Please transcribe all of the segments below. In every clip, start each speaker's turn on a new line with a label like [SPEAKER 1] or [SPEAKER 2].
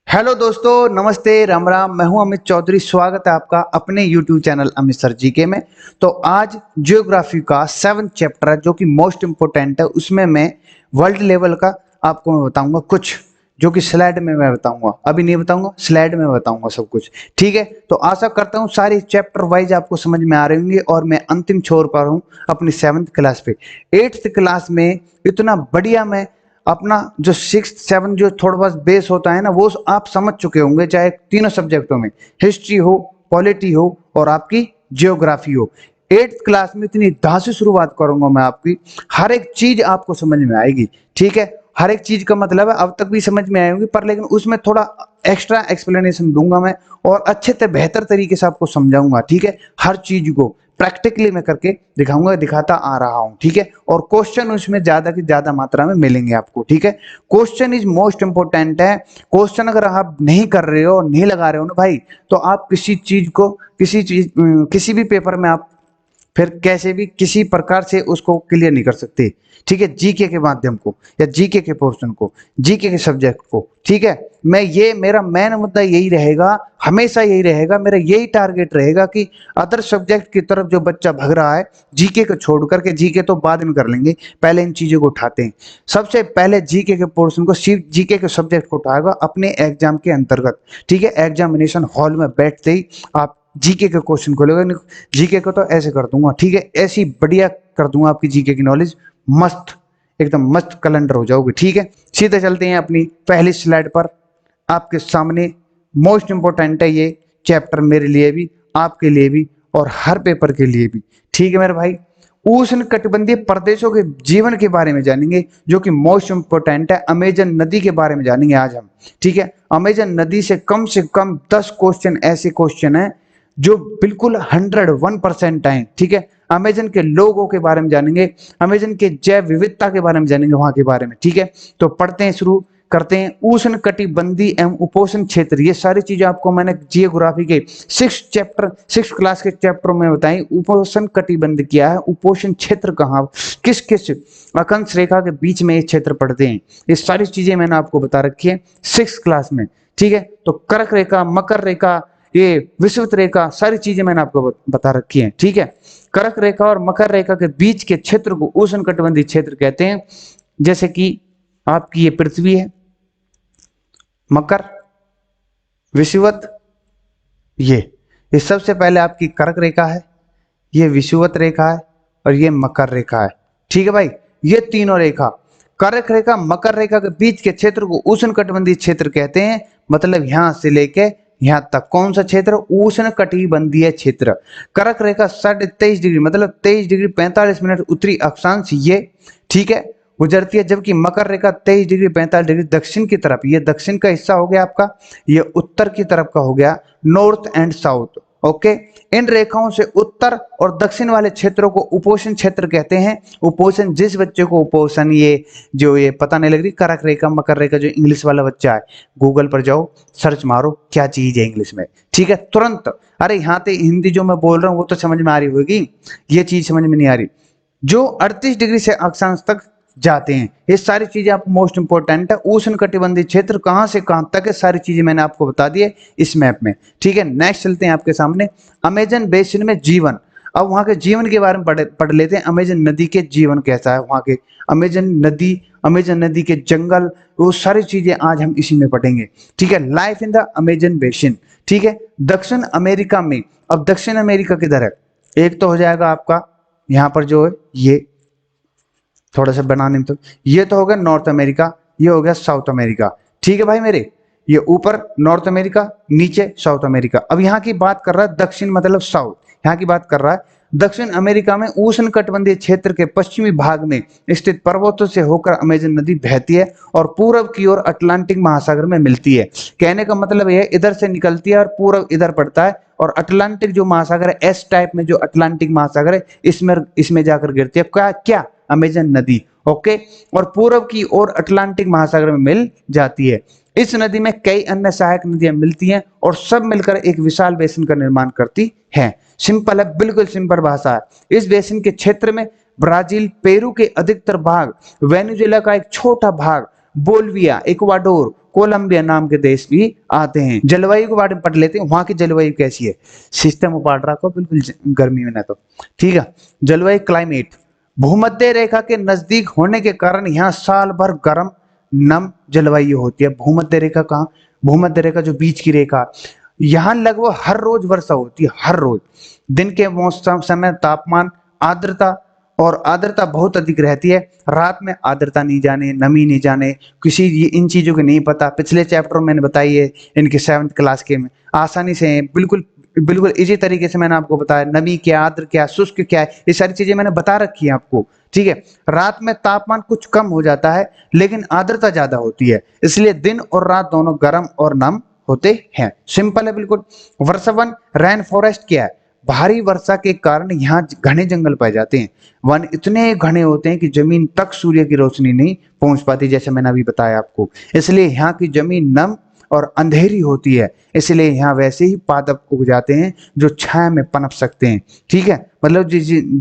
[SPEAKER 1] Hello दोस्तों, नमस्ते, राम राम। मैं हूं अमित चौधरी। स्वागत है आपका अपने YouTube channel Amit sir GK में। तो आज ज्योग्राफी का 7th चैप्टर है जो कि मोस्ट इम्पोर्टेंट है। उसमें मैं वर्ल्ड लेवल का आपको मैं बताऊंगा कुछ, जो कि स्लाइड में मैं बताऊंगा। अभी नहीं बताऊंगा, स्लाइड में बताऊंगा सब कुछ। ठीक है, तो आशा करता हूँ सारी चैप्टर वाइज आपको समझ में आ रहे होंगे। और मैं अंतिम छोर पर हूँ अपनी 7th क्लास पे। 8th क्लास में इतना बढ़िया मैं अपना जो 6th 7th जो थोड़ा बहुत बेस होता है ना, वो आप समझ चुके होंगे, चाहे तीनों सब्जेक्टों में हिस्ट्री हो, पॉलिटी हो और आपकी जियोग्राफी हो। 8th क्लास में इतनी धा से शुरुआत करूंगा मैं आपकी, हर एक चीज आपको समझ में आएगी। ठीक है, हर एक चीज का मतलब है अब तक भी समझ में आई होगी, पर लेकिन उसमें थोड़ा एक्स्ट्रा एक्सप्लेनेशन दूंगा मैं और अच्छे से बेहतर तरीके से आपको समझाऊंगा। ठीक है, हर चीज को प्रैक्टिकली मैं करके दिखाऊंगा, दिखाता आ रहा हूं। ठीक है, और क्वेश्चन उसमें ज्यादा की ज्यादा मात्रा में मिलेंगे आपको। ठीक है, क्वेश्चन इज मोस्ट इंपोर्टेंट है। क्वेश्चन अगर आप नहीं कर रहे हो, नहीं लगा रहे हो ना भाई, तो आप किसी भी पेपर में आप फिर कैसे भी किसी प्रकार से उसको क्लियर नहीं कर सकते। ठीक है, जीके के माध्यम को या जीके के पोर्शन को, जीके के सब्जेक्ट को। ठीक है, ये मेरा मेन मुद्दा यही रहेगा, हमेशा यही रहेगा, मेरा यही टारगेट रहेगा कि अदर सब्जेक्ट की तरफ जो बच्चा भग रहा है, जीके को छोड़ करके, जीके तो बाद में कर लेंगे, पहले इन चीजों को उठाते हैं। सबसे पहले जीके के पोर्शन को, सिर्फ जीके के सब्जेक्ट को उठाएगा अपने एग्जाम के अंतर्गत। ठीक है, एग्जामिनेशन हॉल में बैठते ही आप जीके के क्वेश्चन खोलेगा। जीके को तो ऐसे कर दूंगा, ठीक है, ऐसी बढ़िया कर दूंगा आपकी जीके की नॉलेज, मस्त, एकदम मस्त कैलेंडर हो जाओगे। ठीक है, सीधे चलते हैं अपनी पहली स्लाइड पर। आपके सामने मोस्ट इंपोर्टेंट है ये चैप्टर, मेरे लिए भी, आपके लिए भी और हर पेपर के लिए भी। ठीक है मेरे भाई, उष्ण कटिबंधीय प्रदेशों के जीवन के बारे में जानेंगे, जो कि मोस्ट इंपोर्टेंट है। अमेजन नदी के बारे में जानेंगे आज हम। ठीक है, अमेजन नदी से कम 10 क्वेश्चन ऐसे क्वेश्चन है जो बिल्कुल 101% आए। ठीक है, अमेजन के लोगों के बारे में जानेंगे, अमेजन के जैव विविधता के बारे में जानेंगे, वहां के बारे में। ठीक है, तो पढ़ते हैं, शुरू करते हैं। उष्ण कटिबंधीय एवं उपोष्ण क्षेत्र, ये सारी चीजें आपको मैंने जियोग्राफी के 6 क्लास के चैप्टर में बताई। उपोष्ण कटिबंध क्या है, उपोष्ण क्षेत्र कहाँ, किस किस अक्षांश रेखा के बीच में ये क्षेत्र पड़ते हैं, ये सारी चीजें मैंने आपको बता रखी है 6 क्लास में। ठीक है, तो कर्क रेखा, मकर रेखा, ये विषुवत रेखा, सारी चीजें मैंने आपको बता रखी है। ठीक है, कर्क रेखा और मकर रेखा के बीच के क्षेत्र को उष्ण कटिबंधीय क्षेत्र कहते हैं। जैसे कि आपकी ये पृथ्वी है, मकर, विषुवत, ये सबसे पहले आपकी कर्क रेखा है, ये विषुवत रेखा है और ये मकर रेखा है। ठीक है भाई, ये तीनों रेखा, कर्क रेखा मकर रेखा के बीच के क्षेत्र को उष्ण कटिबंधीय क्षेत्र कहते हैं। मतलब यहां से लेके यहां तक कौन सा क्षेत्र, उष्ण कटिबंधीय क्षेत्र। कर्क रेखा 23.5 डिग्री मतलब 23 डिग्री 45 मिनट उत्तरी अक्षांश ये, ठीक है, गुजरती है। जबकि मकर रेखा 23 डिग्री 45 डिग्री दक्षिण की तरफ, ये दक्षिण का हिस्सा हो गया आपका, ये उत्तर की तरफ का हो गया, नॉर्थ एंड साउथ। ओके, इन रेखाओं से उत्तर और दक्षिण वाले क्षेत्रों को उपोष्ण क्षेत्र कहते हैं। उपोष्ण, जिस बच्चे को उपोष्ण ये पता नहीं लग रही, कर्क रेखा मकर रेखा, जो इंग्लिश वाला बच्चा है, गूगल पर जाओ, सर्च मारो क्या चीज है इंग्लिश में। ठीक है, तुरंत, अरे यहाँ पे हिंदी जो मैं बोल रहा हूँ वो तो समझ में आ रही होगी, ये चीज समझ में नहीं आ रही। जो 38 डिग्री से अक्षांश तक जाते हैं, ये सारी चीजें आप मोस्ट इंपोर्टेंट है। उष्ण कटिबंधीय क्षेत्र कहां से कहां तक है, सारी चीजें मैंने आपको बता दी है इस मैप में। ठीक है, नेक्स्ट चलते हैं आपके सामने, अमेजन बेसिन में जीवन। अब वहां के जीवन के बारे में पढ़ लेते हैं। अमेजन नदी के जीवन कैसा है वहां के, अमेजन नदी के जंगल, वो सारी चीजें आज हम इसी में पढ़ेंगे। ठीक है, life in the Amazon basin. ठीक है, दक्षिण अमेरिका में, अब दक्षिण अमेरिका किधर है, एक तो हो जाएगा आपका यहाँ पर जो है, ये थोड़ा सा बनाने में, तो ये तो हो गया नॉर्थ अमेरिका, ये हो गया साउथ अमेरिका। ठीक है भाई मेरे, ये ऊपर नॉर्थ अमेरिका, नीचे साउथ अमेरिका। अब यहाँ की बात कर रहा है दक्षिण मतलब साउथ, यहाँ की बात कर रहा है दक्षिण अमेरिका में उष्ण कटिबंधीय क्षेत्र के पश्चिमी भाग में स्थित पर्वतों से होकर अमेजन नदी बहती है और पूरब की ओर अटलांटिक महासागर में मिलती है। कहने का मतलब यह इधर से निकलती है और पूरब इधर पड़ता है, और अटलांटिक जो महासागर है, एस टाइप में जो अटलांटिक महासागर है, इसमें जाकर गिरती है क्या क्या, अमेजन नदी। ओके, और पूरब की ओर अटलांटिक महासागर में मिल जाती है। इस नदी में कई अन्य सहायक नदियां मिलती हैं और सब मिलकर एक विशाल बेसिन का निर्माण करती हैं। सिंपल है, बिल्कुल सिंपल भाषा है। इस बेसिन के क्षेत्र में ब्राजील, पेरू के अधिकतर भाग, वेनेजुएला का एक छोटा भाग, बोल्विया, इक्वाडोर, कोलंबिया नाम के देश भी आते हैं। जलवायु के बारे में पढ़ लेते हैं, वहां की जलवायु कैसी है। सिस्टम पढ़ रहा को बिल्कुल गर्मी में ना तो ठीक है। जलवायु क्लाइमेट, भूमध्य रेखा के नजदीक होने के कारण यहाँ साल भर गर्म नम जलवायु होती है। भूमध्य रेखा कहाँ, भूमध्य रेखा जो बीच की रेखा, यहाँ लगभग हर रोज वर्षा होती है, हर रोज। दिन के मौसम समय तापमान आर्द्रता और आर्द्रता बहुत अधिक रहती है। रात में आर्द्रता नहीं जाने, नमी नहीं जाने, किसी इन चीजों के नहीं पता। पिछले चैप्टर में मैंने बताई है इनके 7th क्लास के में, आसानी से बिल्कुल बिल्कुल इजी तरीके से मैंने आपको बताया नमी क्या, आर्द्र क्या, शुष्क क्या है, ये सारी चीजें मैंने बता रखी है आपको। ठीक है, रात में तापमान कुछ कम हो जाता है लेकिन आर्द्रता ज्यादा होती है, इसलिए दिन और रात दोनों गर्म और नम होते हैं। सिंपल है बिल्कुल। वर्षावन रेन फॉरेस्ट क्या है, भारी वर्षा के कारण यहाँ घने जंगल पाए जाते हैं। वन इतने घने होते हैं कि जमीन तक सूर्य की रोशनी नहीं पहुंच पाती, जैसे मैंने अभी बताया आपको। इसलिए यहाँ की जमीन नम और अंधेरी होती है, इसलिए यहाँ वैसे ही पादप उग जाते हैं जो छाया में पनप सकते हैं। ठीक है, मतलब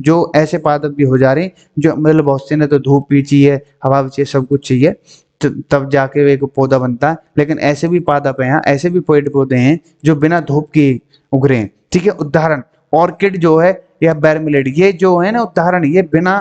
[SPEAKER 1] जो ऐसे पादप भी हो जा रहे हैं जो मतलब बहुत से ने तो धूप भी चाहिए, हवा भी चाहिए, सब कुछ चाहिए तब जाके एक पौधा बनता है। लेकिन ऐसे भी पादप है यहाँ, ऐसे भी पेड़ पौधे हैं जो बिना धूप के उग रहे हैं। ठीक है, उदाहरण ऑर्किड जो है या बैरमिलेड, ये जो है ना उदाहरण, ये बिना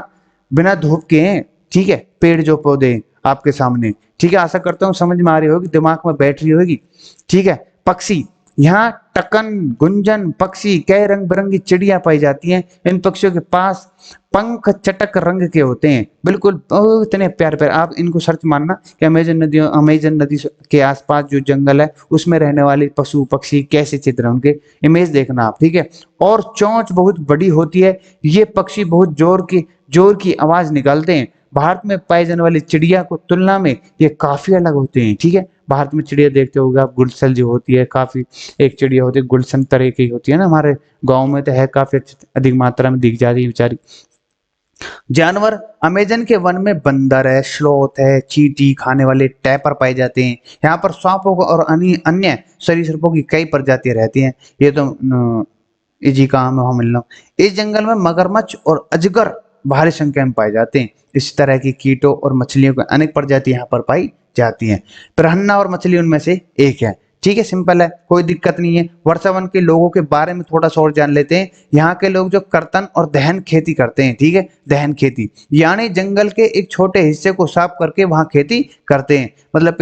[SPEAKER 1] बिना धूप के हैं। ठीक है, पेड़ जो पौधे आपके सामने। ठीक है, आशा करता हूँ समझ में आ रही होगी, दिमाग में बैठ रही होगी। ठीक है, पक्षी, यहाँ टकन, गुंजन पक्षी, कई रंग बिरंगी चिड़िया पाई जाती हैं। इन पक्षियों के पास पंख चटक रंग के होते हैं, बिल्कुल इतने प्यारे प्यारे। आप इनको सर्च मानना कि अमेजन नदी के आसपास जो जंगल है उसमें रहने वाले पशु पक्षी कैसे चित्र हैं, उनके इमेज देखना आप। ठीक है, और चोंच बहुत बड़ी होती है। ये पक्षी बहुत जोर की आवाज निकालते हैं। भारत में पाई जाने वाली चिड़िया को तुलना में ये काफी अलग होते हैं। ठीक है, भारत में चिड़िया देखते होगे आप, गुलशन जो होती है, काफी एक चिड़िया होती है गुलशन तरह की होती है ना, हमारे गांव में तो है, काफी अधिक मात्रा में दिख जाती है बेचारी। जानवर, अमेजन के वन में बंदर है, स्लोथ है, चींटी खाने वाले टैपर पाए जाते हैं। यहाँ पर सांपों और अन्य सरीसृपों की कई प्रजातियां रहती हैं। ये तो इजी काम है मिलना। इस जंगल में मगरमच्छ और अजगर भारी संख्या में पाए जाते हैं। इस तरह की कीटों और मछलियों की अनेक प्रजाति यहाँ पर पाई जाती हैं। पिरान्हा और मछली उनमें से एक है। ठीक है, सिंपल है, कोई दिक्कत नहीं है। वर्षावन के लोगों के बारे में थोड़ा सा और जान लेते हैं। यहाँ के लोग जो कर्तन और दहन खेती करते हैं। ठीक है, दहन खेती यानी जंगल के एक छोटे हिस्से को साफ करके वहां खेती करते हैं, मतलब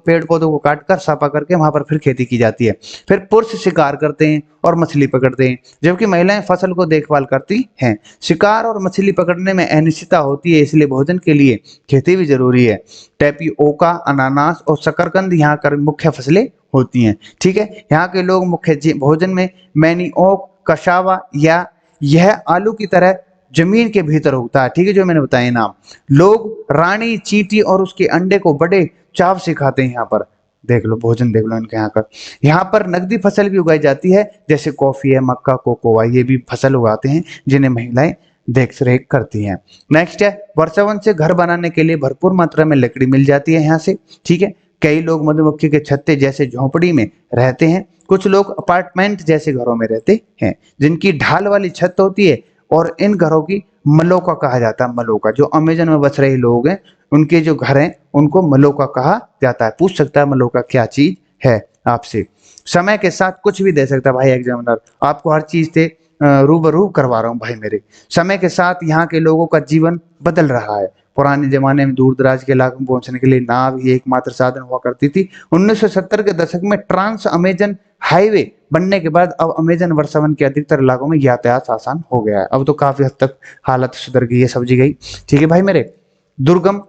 [SPEAKER 1] पेड़ पौधों को काट कर साफा करके वहां पर फिर खेती की जाती है। फिर पुरुष शिकार करते हैं और मछली पकड़ते हैं, जबकि महिलाएं फसल को देखभाल करती हैं। शिकार और मछली पकड़ने में अनिश्चितता होती है, इसलिए भोजन के लिए खेती भी जरूरी है। टेपिओका, अनानास और शकरकंद यहाँ कर मुख्य फसलें होती हैं। ठीक है, यहाँ के लोग मुख्य भोजन में मैनिओक, कशावा या यह आलू की तरह जमीन के भीतर उगता है। ठीक है, जो मैंने बताया नाम। लोग रानी चींटी और उसके अंडे को बड़े चाव से खाते हैं। यहाँ पर देख लो, भोजन देख लो इनके यहाँ का। यहाँ पर नकदी फसल भी उगाई जाती है, जैसे कॉफी है, मक्का, कोकोआ, ये भी फसल उगाते हैं जिन्हें महिलाएं देख रेख करती हैं। नेक्स्ट है, वर्षावन से घर बनाने के लिए भरपूर मात्रा में लकड़ी मिल जाती है यहाँ से। ठीक है, कई लोग मधुमक्खी के छत्ते जैसे झोंपड़ी में रहते हैं। कुछ लोग अपार्टमेंट जैसे घरों में रहते हैं जिनकी ढाल वाली छत होती है, और इन घरों की मलोका कहा जाता है। मलोका, जो अमेजन में बस रहे लोग हैं उनके जो घर हैं उनको मलोका कहा जाता है। पूछ सकता है मलोका क्या चीज है आपसे। समय के साथ कुछ भी दे सकता है भाई एग्जामिनर, आपको हर चीज से रूबरू करवा रहा हूँ भाई मेरे। समय के साथ यहाँ के लोगों का जीवन बदल रहा है। पुराने जमाने में दूर दराज के इलाकों में पहुंचने के लिए नाव ही एकमात्र साधन हुआ करती थी। 1970 के दशक में ट्रांस अमेजन हाईवे बनने के बाद अब अमेजन वर्षावन के अधिकतर इलाकों में यातायात आसान हो गया है। अब तो काफी हद तक हालत सुधर गई है, समझी गई। ठीक है भाई मेरे। दुर्गम,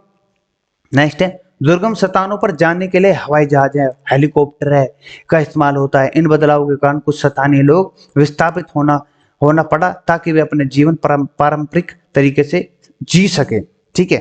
[SPEAKER 1] नेक्स्ट है, दुर्गम स्थानों पर जाने के लिए हवाई जहाज है, हेलीकॉप्टर है का इस्तेमाल होता है। इन बदलावों के कारण कुछ स्थानीय लोग विस्थापित होना पड़ा ताकि वे अपने जीवन पारंपरिक तरीके से जी सके। ठीक है,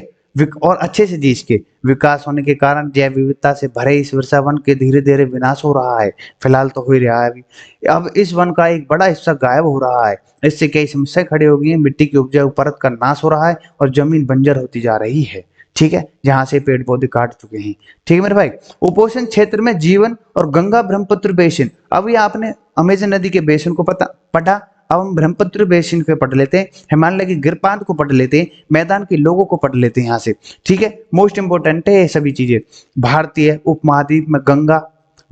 [SPEAKER 1] और अच्छे से जी सके। विकास होने के कारण जैव विविधता से भरे इस वर्षावन के धीरे धीरे विनाश हो रहा है। फिलहाल तो हो ही रहा है अभी। अब इस वन का एक बड़ा हिस्सा गायब हो रहा है। इससे कई समस्याएं खड़ी हो गई है। मिट्टी की उपजाऊ परत का नाश हो रहा है और जमीन बंजर होती जा रही है। ठीक है, जहां से पेड़ पौधे काट चुके हैं। ठीक है मेरे भाई। उपोषण क्षेत्र में जीवन और गंगा ब्रह्मपुत्र बेसिन, अभी आपने अमेजन नदी के बेसिन को पढ़ा। अब हम ब्रह्मपुत्र बेसिन को पढ़ लेते हैं, हिमालय की गिरपाद को पढ़ लेते हैं, मैदान के लोगों को पढ़ लेते हैं यहाँ से। ठीक है, मोस्ट इंपोर्टेंट है ये सभी चीजें। भारतीय उपमहाद्वीप में गंगा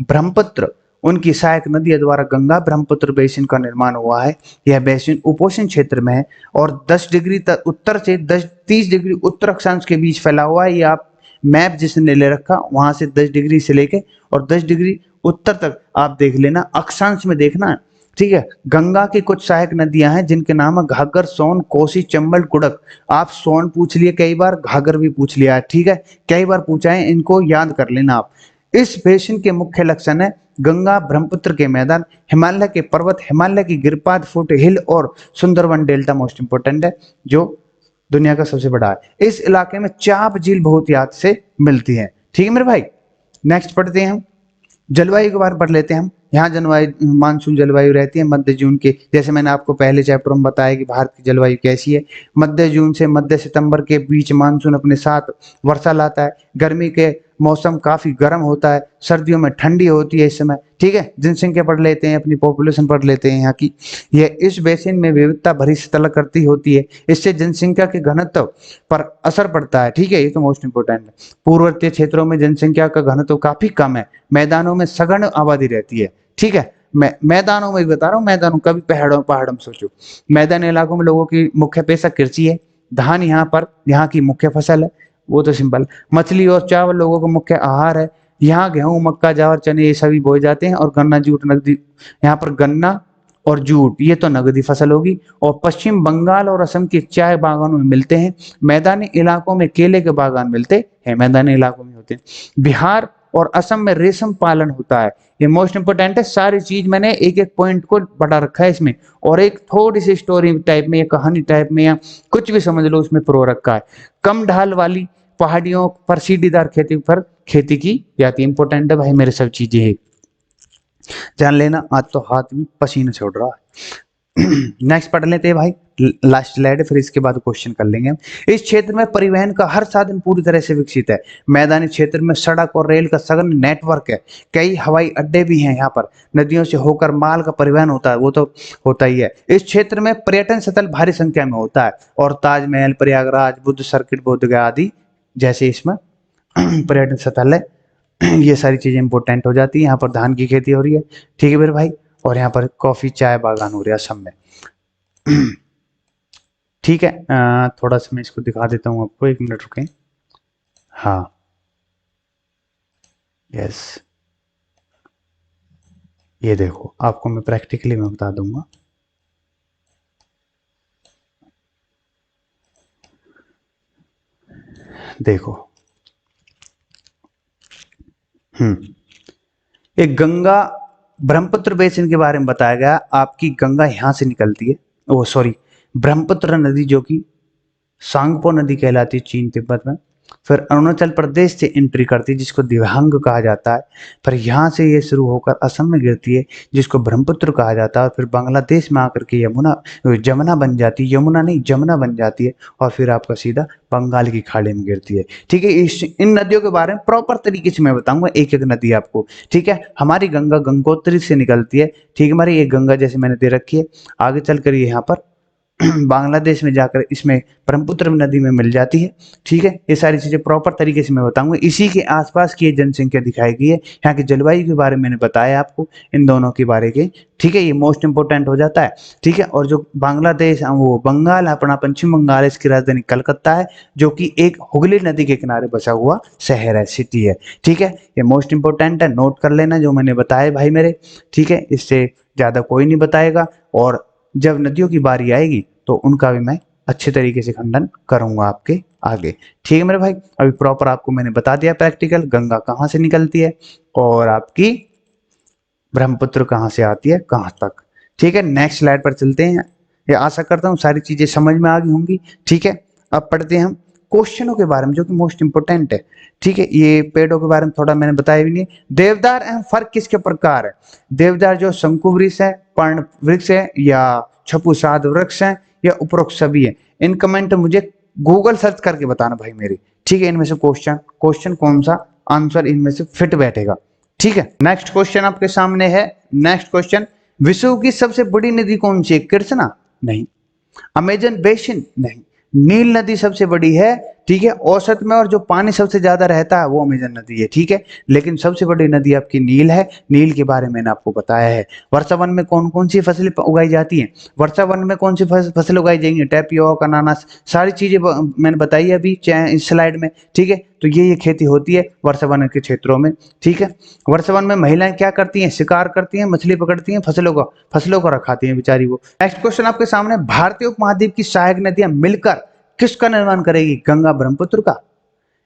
[SPEAKER 1] ब्रह्मपुत्र उनकी सहायक नदियों द्वारा गंगा ब्रह्मपुत्र बेसिन का निर्माण हुआ है। यह बेसिन उपोष्ण क्षेत्र में है और 10 डिग्री उत्तर से 30 डिग्री उत्तर अक्षांश के बीच फैला हुआ है। ये आप मैप जिसने ले रखा वहां से 10 डिग्री से लेके और 10 डिग्री उत्तर तक आप देख लेना, अक्षांश में देखना है। ठीक है, गंगा की कुछ सहायक नदियां हैं जिनके नाम है घाघर, सोन, कोसी, चंबल, कुडक। आप सोन पूछ लिए कई बार, घाघर भी पूछ लिया है। ठीक है, कई बार पूछा है, इनको याद कर लेना आप। इस बेसिन के मुख्य लक्षण है गंगा ब्रह्मपुत्र के मैदान, हिमालय के पर्वत, हिमालय की गिरपाद, फुट हिल और सुंदरवन डेल्टा मोस्ट इंपोर्टेंट है जो दुनिया का सबसे बड़ा है। इस इलाके में चाप झील बहुत याद से मिलती है। ठीक है मेरे भाई, नेक्स्ट पढ़ते हैं हम जलवायु के बारे में पढ़ लेते हैं हम। यहाँ जलवायु मानसून जलवायु रहती है मध्य जून के, जैसे मैंने आपको पहले चैप्टर में बताया कि भारत की जलवायु कैसी है। मध्य जून से मध्य सितंबर के बीच मानसून अपने साथ वर्षा लाता है। गर्मी के मौसम काफी गर्म होता है, सर्दियों में ठंडी होती है इस समय। ठीक है, जनसंख्या पढ़ लेते हैं, अपनी पॉपुलेशन पढ़ लेते हैं यहाँ की। यह इस बेसिन में विविधता भरी स्थलाकृति होती है, इससे जनसंख्या के घनत्व पर असर पड़ता है। ठीक है, ये तो मोस्ट इंपोर्टेंट है। पूर्ववर्तीय क्षेत्रों में जनसंख्या का घनत्व काफी कम है, मैदानों में सघन आबादी रहती है। ठीक है, मैं मैदानों में भी बता रहा हूँ, मैदानों का भी पहाड़ों में सोचो। मैदानी इलाकों में लोगों की मुख्य पेशा कृषि है। धान यहाँ की मुख्य फसल है, वो तो सिंपल। मछली और चावल लोगों का मुख्य आहार है। यहाँ गेहूं, मक्का, ज्वार, चने ये सभी बोए जाते हैं। और गन्ना, जूट, नकदी, यहाँ पर गन्ना और जूट ये तो नगदी फसल होगी। और पश्चिम बंगाल और असम के चाय बागानों में मिलते हैं। मैदानी इलाकों में केले के बागान मिलते हैं, मैदानी इलाकों में होते हैं। बिहार और असम में रेशम पालन होता है। ये मोस्ट इंपोर्टेंट है, सारी चीज मैंने एक एक पॉइंट को बढ़ा रखा है इसमें। और एक थोड़ी सी स्टोरी टाइप में या कहानी टाइप में या कुछ भी समझ लो उसमें प्रो रखा है। कम ढाल वाली पहाड़ियों पर सीढ़ीदार खेती पर खेती की जाती है। इंपॉर्टेंट है भाई मेरे सब चीजें है, जान लेना। आज तो हाथ भी पसीने छोड़ रहा है। नेक्स्ट पढ़ लेते हैं भाई, लास्ट स्लाइड, फिर इसके बाद क्वेश्चन कर लेंगे हम। इस क्षेत्र में परिवहन का हर साधन पूरी तरह से विकसित है। मैदानी क्षेत्र में सड़क और रेल का सघन नेटवर्क है। कई हवाई अड्डे भी हैं। यहाँ पर नदियों से होकर माल का परिवहन होता है, वो तो होता ही है। इस क्षेत्र में पर्यटन स्थल भारी संख्या में होता है और ताजमहल, प्रयागराज, बुद्ध सर्किट, बोधगया आदि जैसे इसमें पर्यटन स्थल है। ये सारी चीजें इंपॉर्टेंट हो जाती है। यहाँ पर धान की खेती हो रही है। ठीक है मेरे भाई, और यहाँ पर कॉफी चाय बागान हो रहा है असम में। ठीक है, थोड़ा सा मैं इसको दिखा देता हूँ आपको, 1 मिनट रुकें। हाँ, यस, ये देखो आपको मैं प्रैक्टिकली मैं बता दूंगा। देखो, एक गंगा ब्रह्मपुत्र बेसिन के बारे में बताया गया। आपकी गंगा यहां से निकलती है, ओ सॉरी, ब्रह्मपुत्र नदी जो कि सांगपो नदी कहलाती है चीन तिब्बत में, फिर अरुणाचल प्रदेश से एंट्री करती है जिसको दिव्यांग कहा जाता है। फिर यहाँ से ये शुरू होकर असम में गिरती है जिसको ब्रह्मपुत्र कहा जाता है। और फिर बांग्लादेश में आकर के जमुना बन जाती है, यमुना नहीं जमुना बन जाती है। और फिर आपका सीधा बंगाल की खाड़ी में गिरती है। ठीक है, इन नदियों के बारे में प्रॉपर तरीके से मैं बताऊंगा, एक एक नदी आपको। ठीक है, हमारी गंगा गंगोत्री से निकलती है। ठीक है, हमारी ये गंगा जैसे मैंने दे रखी है, आगे चलकर ये यहाँ पर बांग्लादेश में जाकर इसमें ब्रह्मपुत्र नदी में मिल जाती है। ठीक है, ये सारी चीजें प्रॉपर तरीके से मैं बताऊंगा। इसी के आसपास की जनसंख्या दिखाई गई है। यहाँ की जलवायु के बारे में मैंने बताया आपको, इन दोनों के बारे के। ठीक है, ये मोस्ट इंपोर्टेंट हो जाता है। ठीक है, और जो बांग्लादेश वो बंगाल है अपना, पश्चिम बंगाल, इसकी राजधानी कलकत्ता है जो कि एक हुगली नदी के किनारे बसा हुआ शहर है, सिटी है। ठीक है, ये मोस्ट इंपोर्टेंट है, नोट कर लेना जो मैंने बताया भाई मेरे। ठीक है, इससे ज्यादा कोई नहीं बताएगा। और जब नदियों की बारी आएगी तो उनका भी मैं अच्छे तरीके से खंडन करूंगा आपके आगे। ठीक है मेरे भाई, अभी प्रॉपर आपको मैंने बता दिया प्रैक्टिकल, गंगा कहाँ से निकलती है और आपकी ब्रह्मपुत्र कहाँ से आती है कहाँ तक। ठीक है, नेक्स्ट स्लाइड पर चलते हैं। ये आशा करता हूँ सारी चीजें समझ में आ गई होंगी। ठीक है, अब पढ़ते हैं हम क्वेश्चनों के बारे में जो कि मोस्ट इंपोर्टेंट है। ठीक है, ये पेड़ों के बारे में थोड़ा मैंने बताया भी नहीं। देवदार एवं फर किसके प्रकार है? देवदार जो शंकु वृक्ष है, पर्ण वृक्ष है, या छपुसाद वृक्ष है, या उपरोक्त सभी है? इन कमेंट मुझे गूगल सर्च करके बताना भाई मेरे। ठीक है, इनमें से क्वेश्चन कौन सा आंसर इनमें से फिट बैठेगा। ठीक है, नेक्स्ट क्वेश्चन आपके सामने है। नेक्स्ट क्वेश्चन, विश्व की सबसे बड़ी नदी कौन सी है? कृष्णा? नहीं। Amazon basin? नहीं। नील नदी सबसे बड़ी है, ठीक है, औसत में, और जो पानी सबसे ज्यादा रहता है वो अमेजन नदी है, ठीक है। लेकिन सबसे बड़ी नदी आपकी नील है। नील के बारे में मैंने आपको बताया है। वर्षावन में कौन कौन सी फसलें उगाई जाती हैं? वर्षावन में कौन सी फसलें उगाई जाएंगी? टेपियोका, अनानास, सारी चीजें मैंने बताई है अभी इस स्लाइड में, ठीक है। तो ये खेती होती है वर्षावन के क्षेत्रों में, ठीक है। वर्षावन में महिलाएं क्या करती हैं? शिकार करती हैं, मछली पकड़ती हैं, फसलों को रखाती हैं बेचारी वो। नेक्स्ट क्वेश्चन आपके सामने, भारतीय उपमहाद्वीप की सहायक नदियां मिलकर किसका निर्माण करेगी? गंगा ब्रह्मपुत्र का?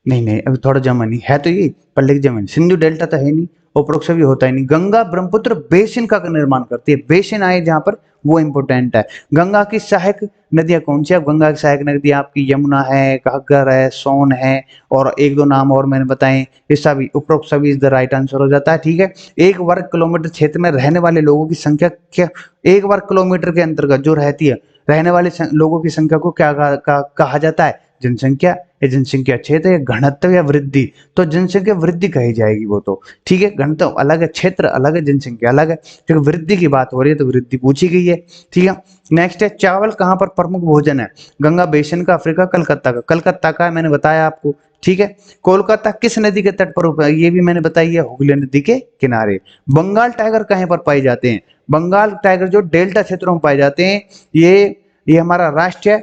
[SPEAKER 1] नहीं नहीं, अभी थोड़ा जमा नहीं है तो ये, पर लिख जमा, सिंधु डेल्टा तो है नहीं, उपरोक्त भी होता ही नहीं। गंगा ब्रह्मपुत्र बेसिन का निर्माण करती है। बेसिन आए जहां पर वो इंपॉर्टेंट है। गंगा की सहायक नदियां कौन सी है? गंगा की सहायक नदियां आपकी यमुना है, घग्गर है, सोन है, और एक दो नाम और मैंने बताए। ये सभी, उपरोक्त सभी इज द राइट आंसर हो जाता है, ठीक है। एक वर्ग किलोमीटर क्षेत्र में रहने वाले लोगों की संख्या क्या, एक वर्ग किलोमीटर के अंतर्गत जो रहती है, रहने वाले लोगों की संख्या को क्या कहा जाता है? जनसंख्या। या जनसंख्या क्षेत्र, या घनत्व, या वृद्धि? तो जनसंख्या वृद्धि कही जाएगी वो तो, ठीक है। घनत्व अलग है, क्षेत्र अलग है, जनसंख्या अलग है, ठीक है। वृद्धि की बात हो रही है तो वृद्धि पूछी गई है, ठीक है। नेक्स्ट है, चावल कहाँ पर प्रमुख भोजन है? गंगा बेसिन का, अफ्रीका, कलकत्ता का? कलकत्ता का है, मैंने बताया आपको, ठीक है। कोलकाता किस नदी के तट पर, ये भी मैंने बताई है, हुगली नदी के किनारे। बंगाल टाइगर कहाँ पर पाए जाते हैं? बंगाल टाइगर जो डेल्टा क्षेत्रों में पाए जाते हैं, ये हमारा राष्ट्रीय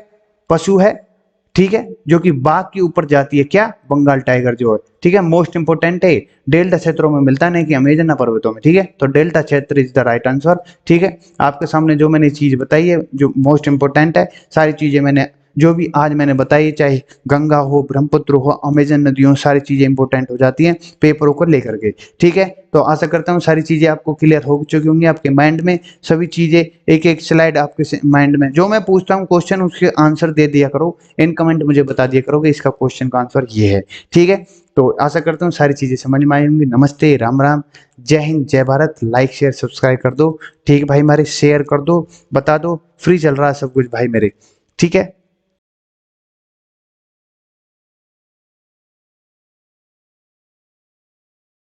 [SPEAKER 1] पशु है, ठीक है, जो कि बाघ के ऊपर जाती है। क्या? बंगाल टाइगर जो है, ठीक है। मोस्ट इंपोर्टेंट है, डेल्टा क्षेत्रों में मिलता नहीं कि अमेजन पर्वतों में, ठीक है। तो डेल्टा क्षेत्र इज द राइट आंसर, ठीक है। आपके सामने जो मैंने चीज बताई है, जो मोस्ट इंपोर्टेंट है, सारी चीजें मैंने जो भी आज मैंने बताई, चाहे गंगा हो, ब्रह्मपुत्र हो, अमेजन नदियों, सारी चीजें इंपॉर्टेंट हो जाती हैं पेपरों को लेकर के, ठीक है। तो आशा करता हूँ सारी चीजें आपको क्लियर हो चुकी होंगी, आपके माइंड में सभी चीजें, एक एक स्लाइड आपके माइंड में, जो मैं पूछता हूँ क्वेश्चन उसके आंसर दे दिया करो, इन कमेंट मुझे बता दिया करो कि इसका क्वेश्चन का आंसर ये है, ठीक है। तो आशा करता हूँ सारी चीजें समझ में आई होंगी। नमस्ते, राम राम, जय हिंद, जय भारत। लाइक शेयर सब्सक्राइब कर दो, ठीक है भाई, हमारे शेयर कर दो, बता दो, फ्री चल रहा है सब कुछ भाई मेरे, ठीक है।